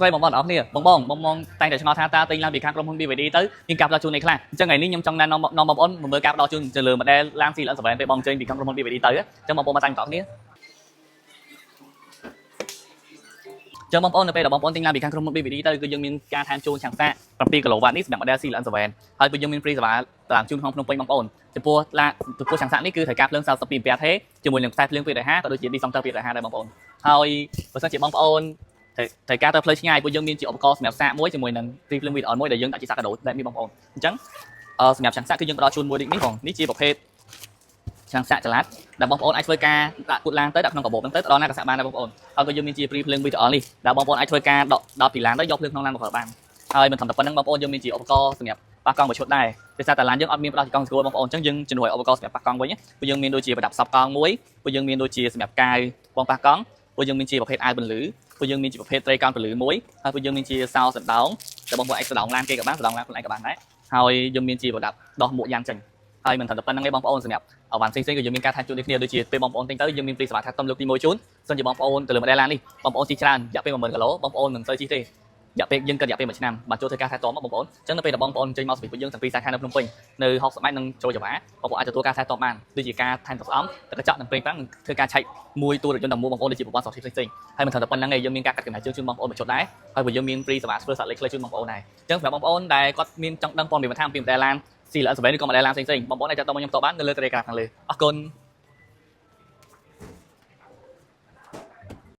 ស្រីបងប្អូនអរគ្នាបងតែងតែឆ្ងល់ថាតើទិញឡានពីខាងក្រុមហ៊ុន BVD ទៅមានការផ្ដល់ជូនអីខ្លះអញ្ចឹងថ្ងៃនេះខ្ញុំចង់ណែនាំបងប្អូនមើលការផ្ដល់ជូនទៅលើ model ឡាន CLS7 ពេលបងចេញពីខាងក្រុមហ៊ុន BVD ទៅអញ្ចឹងបងប្អូនមកចាញ់តគ្នាចឹងបងប្អូននៅពេលដែលបងប្អូនទិញឡានពីខាងក្រុមហ៊ុន BVD ទៅគឺយើងមានការថែមជូនឆាំងសាក7 គីឡូវ៉ាត់នេះសម្រាប់ model CLS7 ហើយគឺយើងមាន free សេវាតារាងជូនក្នុងភ្នំពេញបងប្អូនចំពោះឆាំងសាកនេះគឺត្រូវការភ្លើង42 អាំពែរជាមួយនឹងខ្សែភ្លើង250ក៏ដូចជា disjunction 250ដែរបងប្អូនហើយបើសិនជាបងប្អូនត្រូវការទៅផ្លូវឆ្ងាយពួកយើងមានជាឧបករណ៍សម្រាប់សាកមួយជាមួយនឹង free ភ្លើង VDR មួយដែលយើងដាក់ជាសាកកាដូតែមានបងប្អូនអញ្ចឹងសម្រាប់ឆាំងសាកគឺយើងផ្ដល់ជូនមួយនេះផងនេះជាប្រភេទឆាំងសាកចល័តដែលបងប្អូនអាចធ្វើការដាក់គូតឡានទៅដាក់ក្នុងកាបូបហ្នឹងទៅដល់ណាក៏សាកបានដែរបងប្អូនហើយក៏យើងមានជា free ភ្លើង VDR នេះដែលបងប្អូនអាចធ្វើការដកពីឡានទៅយកភ្លើងក្នុងឡានមកប្រើបានហើយមិនត្រឹមតែប៉ុណ្្នឹងបងប្អូនយើងមានជាឧបករណ៍សម្រាប់ប៉ះកង់មួយឈុតដែរដោយសារតែឡានយើងអត់មានផ្ដល់ជាកង់ស្រួលបងប្អូនអញ្ចឹងយើងជំនួយឧបករណ៍សម្រាប់ប៉ះកង់វិញពួកយើងមានដូចជាប្រដាប់សបកង់មួយពួកយើងមានដូចជាសម្រាប់កាយបងប៉ះកង់ពួកយើងមានជាប្រភេទអាវបន្លឺពួកយើងមានជាប្រភេទត្រីកោណបន្លឺមួយហើយពួកយើងមានជាសោសណ្ដោងតែបងប្អូនអាចសណ្ដោងឡានគេក៏បានសណ្ដោងឡានខ្លួនឯងក៏បានដែរហើយយើងមានជាប្រដាប់ដោះមួកយ៉ាងចេញហើយមិនត្រឹមតែប៉ុណ្្នឹងទេបងប្អូនសម្រាប់អវ៉ាន់ផ្សេងៗក៏យើងមានការថែជូនដូចគ្នាដូចជាពេលបងប្អូនទិញទៅយើងមានព្រីសេវាខាត់តុំលើកទី1ជូនសិនជាបងប្អូនទៅលើ model ឡាននេះបងប្អូនជិះច្រើនរយៈពេល10000គីឡូបងប្អូនមិនសូវជិះទេរយៈពេលយើងគិតរយៈពេល1ឆ្នាំបាទចូលធ្វើការថែទាំមកបងប្អូនអញ្ចឹងនៅពេលដែលបងប្អូនចេញមកពីពួកយើងទាំងពីរសាខានៅភ្នំពេញនៅ60ម៉ែត្រនឹងចូលចង្វាបងប្អូនអាចទទួលការថែទាំបានដូចជាការថែទឹកស្អំទឹកកញ្ចក់និងប្រេងប្រាំងធ្វើការឆែកមួយទូរថយន្តតាមមួយបងប្អូនដូចជាប្រព័ន្ធសកផ្សេងៗហើយមិនត្រឹមតែប៉ុណ្្នឹងទេយើងមានការកាត់កំណែជើងជូនបងប្អូនមួយឈុតដែរហើយពួកយើងមានព្រីសេវាធ្វើសាក់លេខខ្លីជូនបងប្អូនដែរអញ្ចឹងសម្រាប់បងប្អូនដែលគាត់មានចង់ដឹងព័ត៌មានបន្ថែមពី model ឡាន CLS7 ឬក៏ model ឡានផ្សេងៗបងប្អូនអាចចាត់តមកខ្ញុំតបបាននៅលើ Telegram ខាងលើអរគុណ